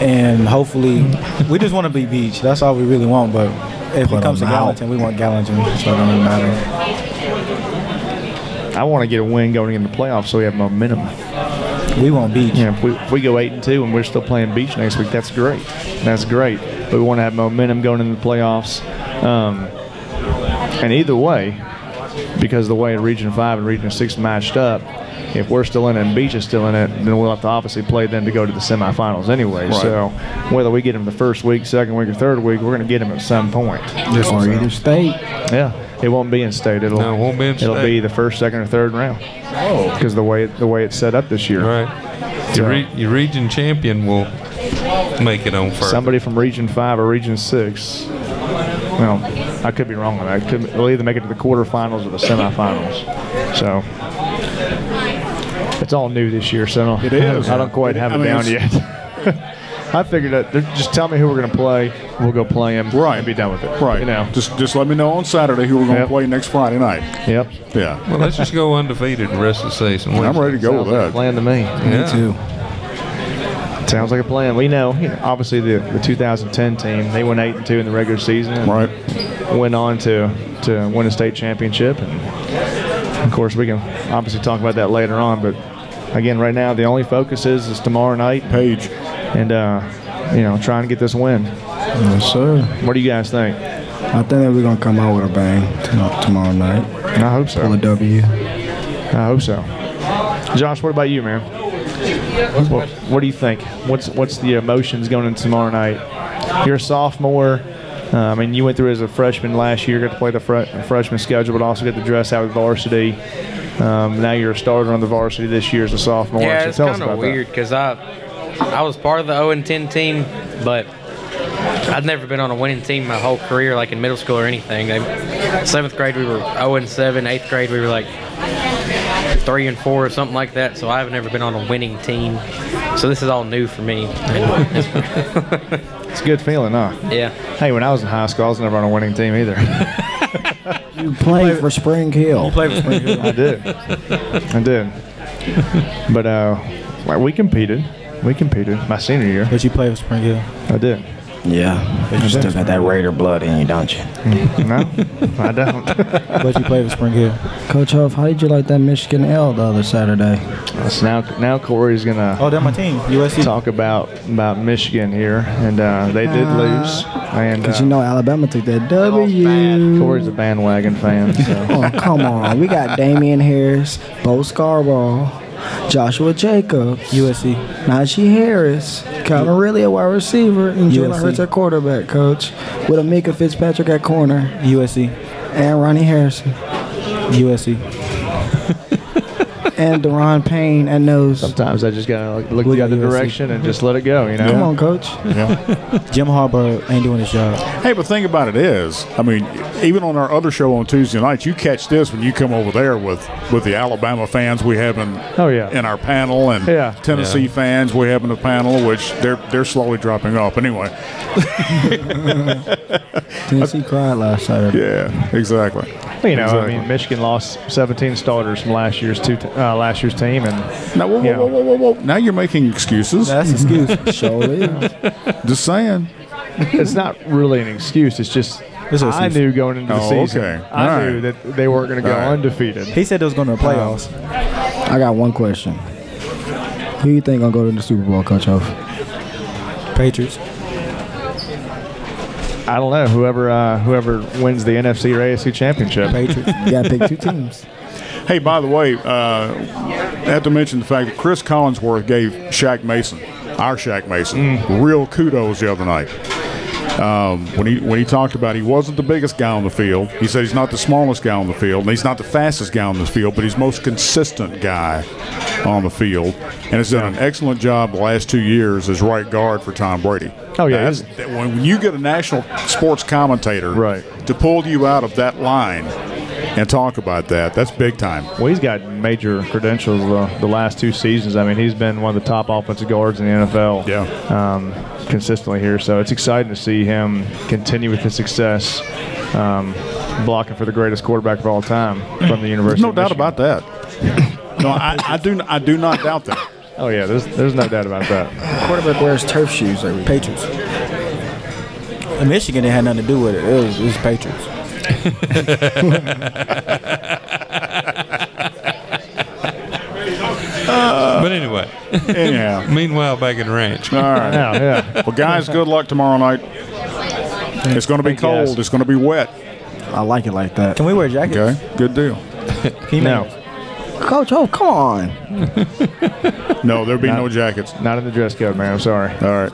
And hopefully, we just want to beat Beach. That's all we really want. But if it comes to Gallatin, we want Gallatin, so it doesn't matter. I want to get a win going into the playoffs so we have momentum. We want Beach. If we go 8-2 and we're still playing Beach next week, that's great. That's great. But we want to have momentum going into the playoffs. And either way, because of the way Region 5 and Region 6 matched up, if we're still in it and Beach is still in it, then we'll have to obviously play them to go to the semifinals anyway. Right. So whether we get them the first week, second week, or third week, we're going to get them at some point. Just or either state. Yeah, it won't be in state. It won't be in state. It'll be the first, second, or third round. Oh, because the way it's set up this year. Right. Your region champion will make it on first. Somebody from Region 5 or Region 6. Well, I could be wrong on that. They'll either make it to the quarterfinals or the semifinals. So it's all new this year, so it is. I don't quite have it down yet. I figured that just tell me who we're going to play. We'll go play them and be done with it. Right. Just let me know on Saturday who we're going to play next Friday night. Yep. Yeah. Well, let's just go undefeated the rest of the season. I'm ready to go with that. Like a plan to me. Yeah. Me too. Sounds like a plan. We know, obviously the 2010 team, they went 8-2 in the regular season. And went on to win a state championship. And of course, we can obviously talk about that later on. But again, right now, the only focus is tomorrow night. Page. And, trying to get this win. Yes, sir. What do you guys think? I think that we're going to come out with a bang tomorrow night. I hope so. Pull a W. I hope so. Josh, what about you, man? What do you think? What's the emotions going into tomorrow night? You're a sophomore. You went through as a freshman last year, got to play the freshman schedule, but also got to dress out with varsity. Now you're a starter on the varsity this year as a sophomore. Yeah, so it's kind of weird because I was part of the 0-10 team, but I'd never been on a winning team my whole career, like in middle school or anything. 7th grade we were 0-7, 8th grade we were like 3-4 or something like that. So I've never been on a winning team. So this is all new for me. It's a good feeling, huh? Yeah. Hey, when I was in high school, I was never on a winning team either. You played for Spring Hill. You played for Spring Hill. I did. But we competed. My senior year. But you played for Spring Hill. I did. Yeah. You still got that Raider blood in you, don't you? No, I don't. But you played for Spring Hill. Coach Hoath, how did you like that Michigan L the other Saturday? So now Corey's gonna. Oh, they're my team, USC. Talk about Michigan here, and they did lose. And because Alabama took that W. Corey's a bandwagon fan. So. Oh, come on. We got Damian Harris, Bo Scarborough, Joshua Jacobs, USC, Najee Harris, Calvin Ridley at wide receiver, and Jalen Hurts at quarterback, coach, with Amika Fitzpatrick at corner, USC, and Ronnie Harrison, USC. and Deron Payne at nose. Sometimes I just gotta look the other direction and just let it go. Come on, Coach. Jim Harbaugh ain't doing his job. Hey, but the thing about it is, I mean, even on our other show on Tuesday nights, you catch this when you come over there with the Alabama fans we have in our panel and Tennessee fans we have in the panel, which they're slowly dropping off. Anyway. Tennessee cried last Saturday. Yeah, exactly. Well, I mean, Michigan lost 17 starters from last year's team, and now, whoa. Now you're making excuses. That's an excuse. Surely. Just saying. It's not really an excuse. It's just I knew going into the season. Okay. I knew that they weren't going to go undefeated. He said they was going to the playoffs. I got one question. Who do you think gonna go to the Super Bowl, Coach Hoath? Patriots. I don't know. Whoever wins the NFC or AFC championship. Patriots. You gotta pick two teams. Hey, by the way, I have to mention the fact that Chris Collinsworth gave Shaq Mason, our Shaq Mason, real kudos the other night. When he talked about he wasn't the biggest guy on the field. He said he's not the smallest guy on the field, and he's not the fastest guy on the field, but he's the most consistent guy on the field, and has done an excellent job the last 2 years as right guard for Tom Brady. Oh, yeah. When you get a national sports commentator to pull you out of that line and talk about that, that's big time. Well, he's got major credentials the last 2 seasons. I mean, he's been one of the top offensive guards in the NFL consistently here. So it's exciting to see him continue with his success, blocking for the greatest quarterback of all time from the University of Michigan. No doubt about that. No, I do not doubt that. Oh, yeah, there's no doubt about that. Quarterback wears turf shoes every Patriots. In Michigan, it had nothing to do with it. It was Patriots. But anyway. Anyhow. Meanwhile, back at the ranch. All right. Yeah. Well, guys, good luck tomorrow night. It's going to be cold. It's going to be wet. I like it like that. Can we wear jackets? Okay, good deal. No. Coach, come on. No, there'll be no jackets. Not in the dress code, man. I'm sorry. All right.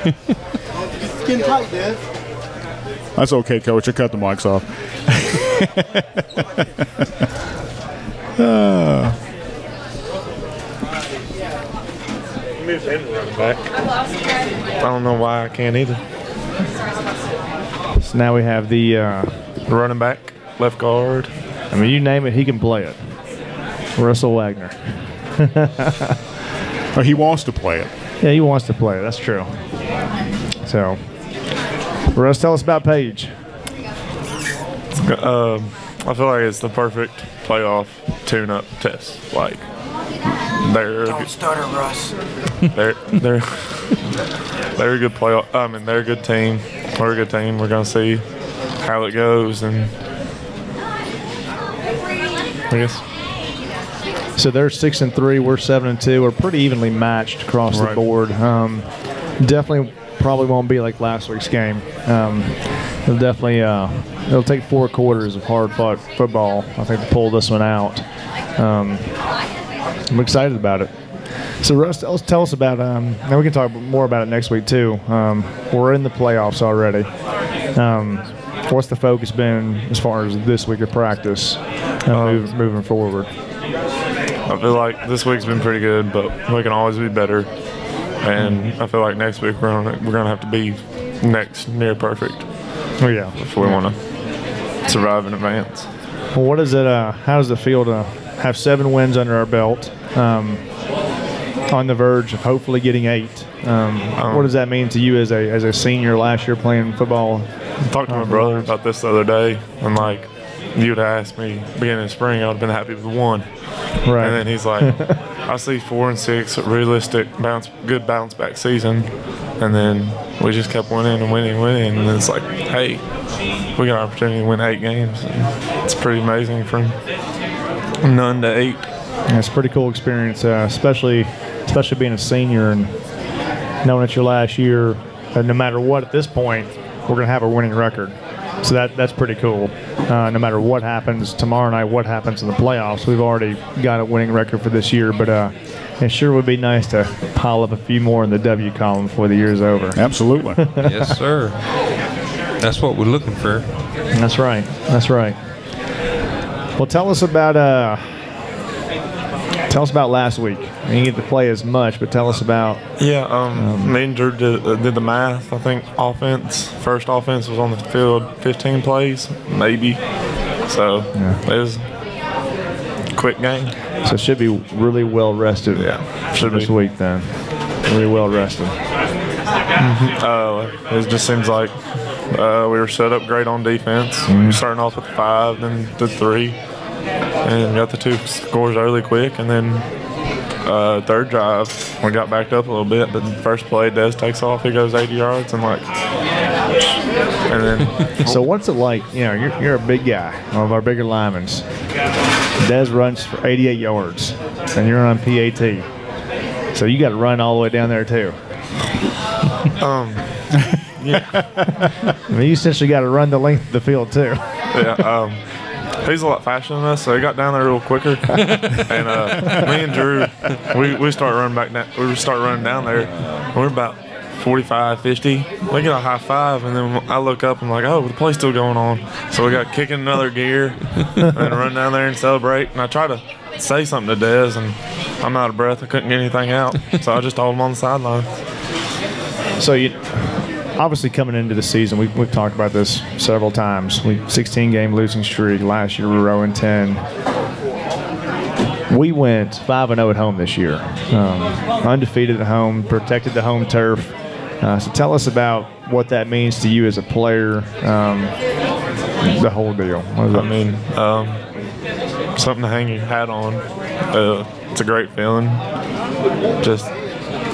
It's getting tight, Dad. That's okay, Coach. I cut the mics off. Running back. I don't know why I can't either. So now we have the running back, left guard. I mean, you name it, he can play it. Russell Wagner. He wants to play it. Yeah, he wants to play it. That's true. So, Russ, tell us about Paige. I feel like it's the perfect playoff tune-up test. Like, Don't stutter, Russ. They're a good playoff. I mean, they're a good team. We're a good team. We're gonna see how it goes, and I guess. So they're 6-3. We're 7-2. We're pretty evenly matched across the board. Definitely, probably won't be like last week's game. It'll definitely it'll take 4 quarters of hard-fought football, I think, to pull this one out. I'm excited about it. So, Russ, tell us about now we can talk more about it next week, too. We're in the playoffs already. What's the focus been as far as this week of practice moving forward? I feel like this week's been pretty good, but we can always be better. And I feel like next week we're gonna have to be near perfect. Oh yeah, if we want to survive and advance. Well, what is it? How does it feel to have 7 wins under our belt? On the verge of hopefully getting 8. What does that mean to you as a senior last year playing football? I talked to my brother about this the other day, and like you would have asked me beginning of spring, I would have been happy with 1. Right. And then he's like, I see 4 and 6, realistic good bounce back season, and then we just kept winning, and then it's like, hey, we got an opportunity to win 8 games. And it's pretty amazing from none to 8. Yeah, it's a pretty cool experience, especially being a senior and knowing it's your last year. No matter what, at this point, we're going to have a winning record. So that's pretty cool. No matter what happens tomorrow night, what happens in the playoffs, we've already got a winning record for this year. But it sure would be nice to pile up a few more in the W column before the year's over. Absolutely. Yes, sir. That's what we're looking for. That's right. That's right. Well, tell us about last week. You didn't get to play as much, but tell us about. Yeah, me and Drew did the math. I think first offense was on the field 15 plays, maybe. So it was a quick game. So it should be really well rested. Yeah, should this week then. Really well rested. It just seems like we were set up great on defense. Starting off with 5, then the 3, and got the 2 scores early quick, and then third drive we got backed up a little bit, but the first play Des takes off, he goes 80 yards, and then. So what's it like? You know, you're a big guy, one of our bigger linemen. Des runs for 88 yards, and you're on PAT. So you got to run all the way down there too. Yeah. I mean, you essentially got to run the length of the field too. Yeah. He's a lot faster than us, so he got down there a little quicker. And me and Drew, we start running back down. We start running down there. And we're about 45, 50. We get a high five, and then I look up and I'm like, oh, the play's still going on. So we got kicking another gear and run down there and celebrate. And I try to say something to Des, and I'm out of breath. I couldn't get anything out, so I just told him on the sideline. So you obviously coming into the season, we've talked about this several times. 16-game losing streak. Last year we were 0-10. We went 5-0 at home this year, undefeated at home, protected the home turf. So tell us about what that means to you as a player, the whole deal. I mean, something to hang your hat on. It's a great feeling. Just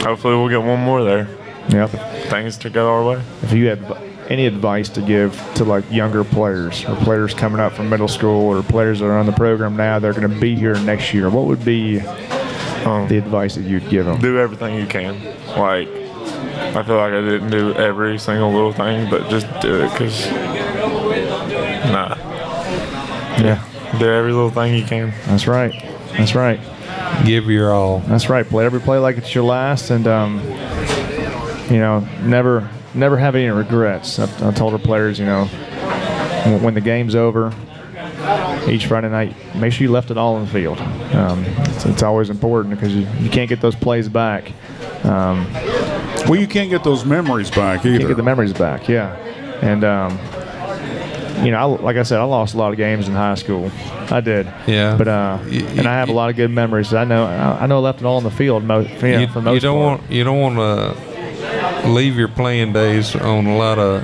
hopefully we'll get one more there. Yep. Things to go our way. If you had any advice to give to like younger players or players coming up from middle school or players that are on the program now, they're going to be here next year, what would be the advice that you'd give them? Do everything you can. Like, I feel like I didn't do every single little thing, but just do it because, Yeah. Do every little thing you can. That's right. That's right. Give your all. That's right. Play every play like it's your last, and you know, never have any regrets. I told our players, you know, when the game's over, each Friday night, make sure you left it all on the field. It's always important because you can't get those plays back. Well, you can't get those memories back either. You can't get the memories back, yeah. And, you know, like I said, I lost a lot of games in high school. I did. Yeah. But and I have a lot of good memories. I know I left it all on the field for the most part. You don't want to leave your playing days on a lot of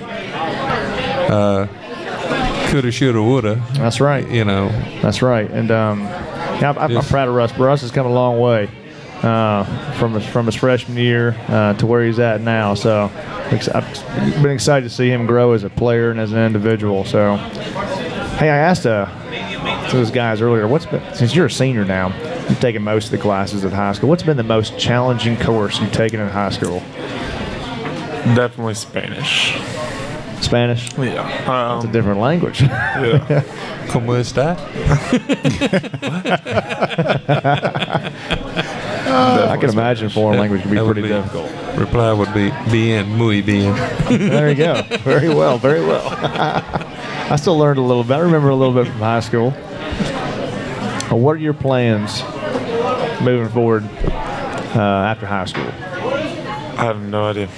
coulda, shoulda, woulda. That's right. You know. That's right. And I'm proud of Russ. Russ has come a long way from his freshman year to where he's at now. So I've been excited to see him grow as a player and as an individual. So, hey, I asked those guys earlier, since you're a senior now, you've taken most of the classes at high school. What's been the most challenging course you've taken in high school? Definitely Spanish. Spanish? Yeah. It's a different language. Yeah. ¿Cómo está? I can imagine foreign language can be pretty difficult. Reply would be bien, muy bien. There you go. Very well, very well. I still learned a little bit. I remember a little bit from high school. What are your plans moving forward after high school? I have no idea.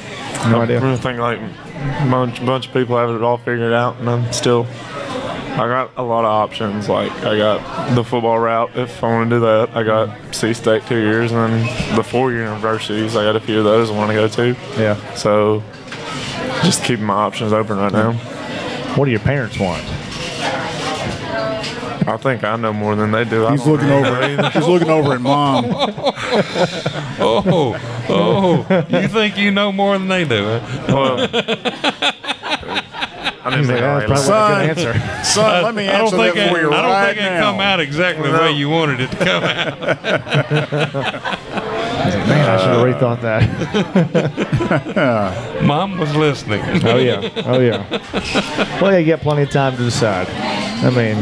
No idea. I think like a bunch of people have it all figured out, and I got a lot of options. Like I got the football route if I want to do that. I got C-State 2 years, and then the 4-year universities. I got a few of those I want to go to. Yeah. So just keeping my options open right now. What do your parents want? I think I know more than they do. He's looking over. He's looking over at Mom. You think you know more than they do? Huh? Well, I didn't mean that's probably not a good answer. Son, let me answer that for you right now. I don't think it come out exactly the way you wanted it to come out. Man, I should have rethought that. Mom was listening. Oh, yeah. Oh, yeah. Well, you get plenty of time to decide. I mean,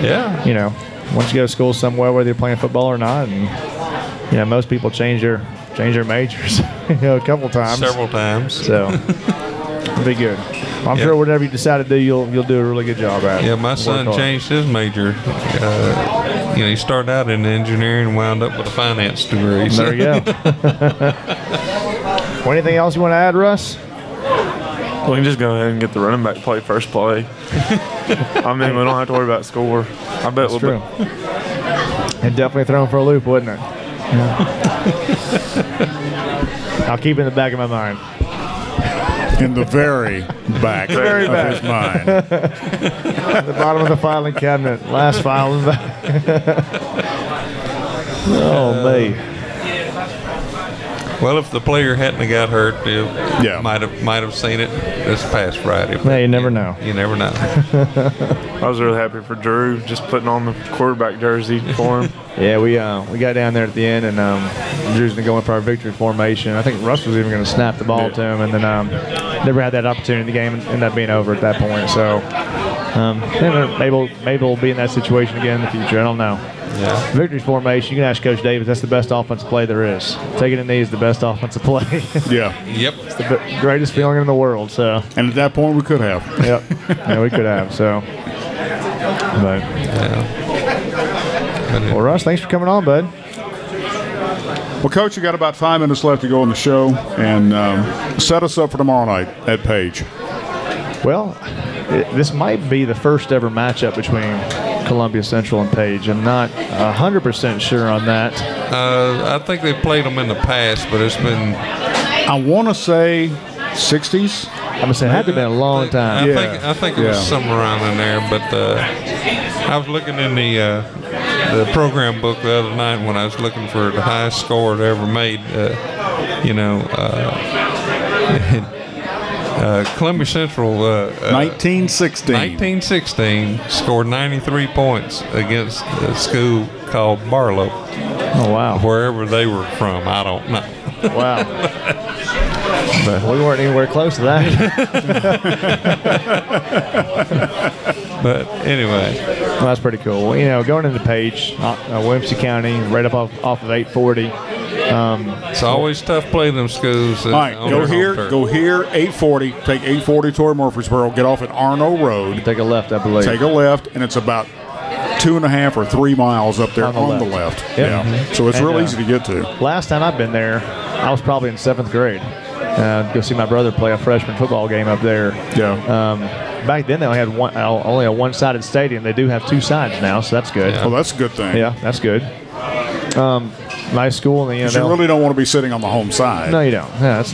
yeah. You know, once you go to school somewhere, whether you're playing football or not, and, you know, most people change their majors, you know, a couple times. Several times. So, it'll be good. I'm sure whatever you decide to do, you'll do a really good job at. Yeah, my son changed his major. He started out in engineering and wound up with a finance degree. There you go. Well, anything else you want to add, Russ? We can just go ahead and get the running back to play first play. I mean, we don't have to worry about score. I bet we'll true. And definitely thrown for a loop, wouldn't it? Yeah. I'll keep it in the back of my mind. In the very back of his mind. The bottom of the filing cabinet. Last file in the back. Oh, me. Well, if the player hadn't have got hurt, might have seen it this past Friday. Yeah, you never know. You never know. I was really happy for Drew just putting on the quarterback jersey for him. Yeah, we got down there at the end, and Drew's going to go in for our victory formation. I think Russ was even going to snap the ball to him, and then never had that opportunity. The game ended up being over at that point. So maybe we'll be in that situation again in the future. I don't know. Yeah. Victory formation, you can ask Coach Davis, that's the best offensive play there is. Taking a knee is the best offensive play. Yeah. Yep. It's the greatest feeling in the world. So. And at that point, we could have. Yep. Yeah, we could have. So. But. Yeah. Well, Russ, thanks for coming on, bud. Well, Coach, you got about 5 minutes left to go on the show, and set us up for tomorrow night at Page. Well, this might be the first ever matchup between Columbia Central and Page. I'm not 100% sure on that. I think they've played them in the past, but it's been... I want to say 60s. I'm going to say it had to have been a long time. I think it was somewhere around in there, but I was looking in the program book the other night when I was looking for the highest score it ever made. Columbia Central 1916 scored 93 points against a school called Barlow. Oh, wow. Wherever they were from, I don't know. Wow. But we weren't anywhere close to that. But anyway. Well, that's pretty cool. Going into Page, Williamson County, right up off of 840. It's always tough playing them schools. All right, go here, 840, take 840 toward Murfreesboro, get off at Arno Road. Take a left, I believe. Take a left, and it's about 2.5 or 3 miles up there on the left. Yep. Yeah. So it's real easy to get to. Last time I've been there, I was probably in 7th grade. Go see my brother play a freshman football game up there. Yeah. Back then they only had only a one-sided stadium. They do have 2 sides now, so that's good. Yeah. Well, that's a good thing. Yeah, that's good. Nice school, and you really don't want to be sitting on the home side. No, you don't. Yeah, that's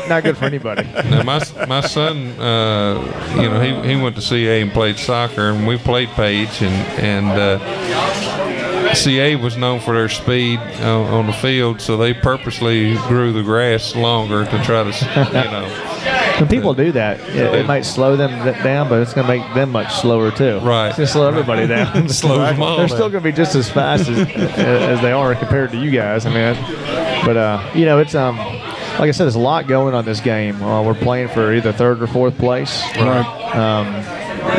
not good for anybody. Now, my son, he went to CA and played soccer, and we played Page, and CA was known for their speed on the field, so they purposely grew the grass longer to try to, When people do that, it might slow them down, but it's going to make them much slower too. Right. It's going to slow everybody down. Slows them all They're down. still going to be just as fast as they are compared to you guys. I mean, it's like I said, there's a lot going on this game. We're playing for either 3rd or 4th place. Right.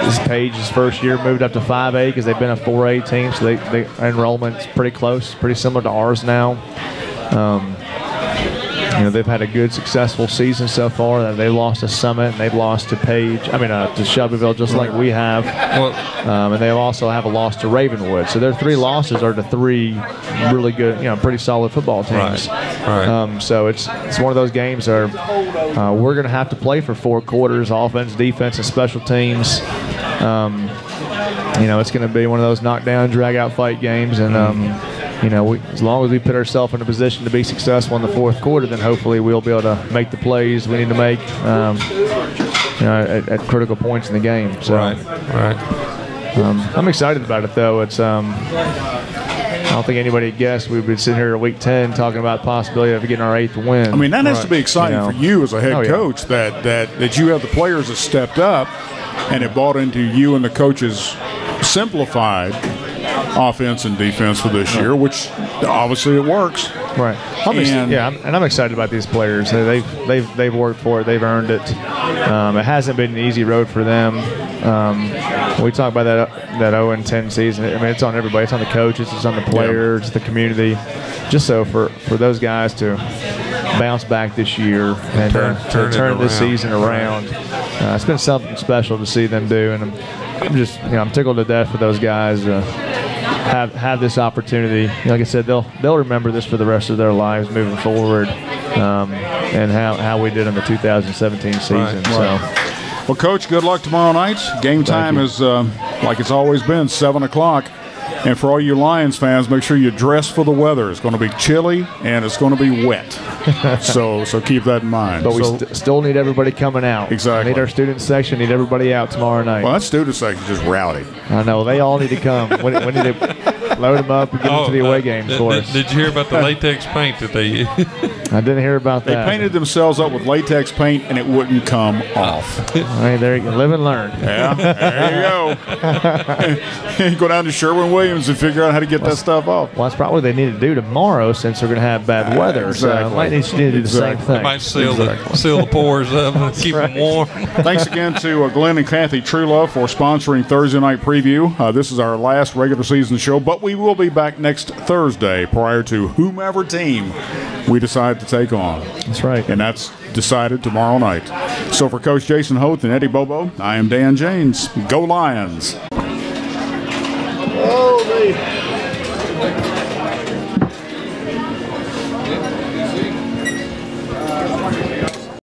This Page's first year moved up to 5A because they've been a 4A team, so they enrollment's pretty close, pretty similar to ours now. They've had a good, successful season so far. They lost to Summit, and they've lost to to Shelbyville, just like we have. And they also have a loss to Ravenwood. So their 3 losses are to 3 really good, pretty solid football teams. Right. So it's one of those games where we're going to have to play for 4 quarters, offense, defense, and special teams. It's going to be one of those knockdown, drag-out fight games, and as long as we put ourselves in a position to be successful in the 4th quarter, then hopefully we'll be able to make the plays we need to make at critical points in the game. So, right. I'm excited about it, though. It's I don't think anybody guessed we'd be sitting here at Week 10 talking about the possibility of getting our 8th win. I mean, that has to be exciting for you as a head coach that you have the players that stepped up and have bought into you and the coaches' simplified offense and defense for this year, which obviously it works. Right. I'm excited about these players. They've worked for it. They've earned it. It hasn't been an easy road for them. When we talk about that 0-10 season, I mean, it's on everybody. It's on the coaches. It's on the players, the community. Just so for those guys to bounce back this year and turn this season around. it's been something special to see them do, and I'm just, I'm tickled to death for those guys to have this opportunity. Like I said, they'll remember this for the rest of their lives moving forward, and how we did in the 2017 season. Right. So. Well, Coach, good luck tomorrow night. Game time is like it's always been, 7 o'clock. And for all you Lions fans, make sure you dress for the weather. It's going to be chilly and it's going to be wet. so keep that in mind. But we still need everybody coming out. Exactly. Need our student section, need everybody out tomorrow night. Well, that student section is just rowdy. I know. They all need to come. We need to load them up and get them to the away games for us. Did you hear about the latex paint that they used? I didn't hear about that. They painted themselves up with latex paint and it wouldn't come off. Hey, there you go. Live and learn. Yeah, there you go. Go down to Sherwin-Williams and figure out how to get that stuff off. Well, that's probably what they need to do tomorrow since we're going to have bad weather. Exactly. So might need to do the same thing. They might seal the pores up and keep them warm. Thanks again to Glenn and Kathy Truelove for sponsoring Thursday Night Preview. This is our last regular season show, but we will be back next Thursday prior to whomever team we decide to take on. That's right. And that's decided tomorrow night. So for Coach Jason Hoath and Eddie Bobo, I am Dan Jaynes. Go Lions! Oh,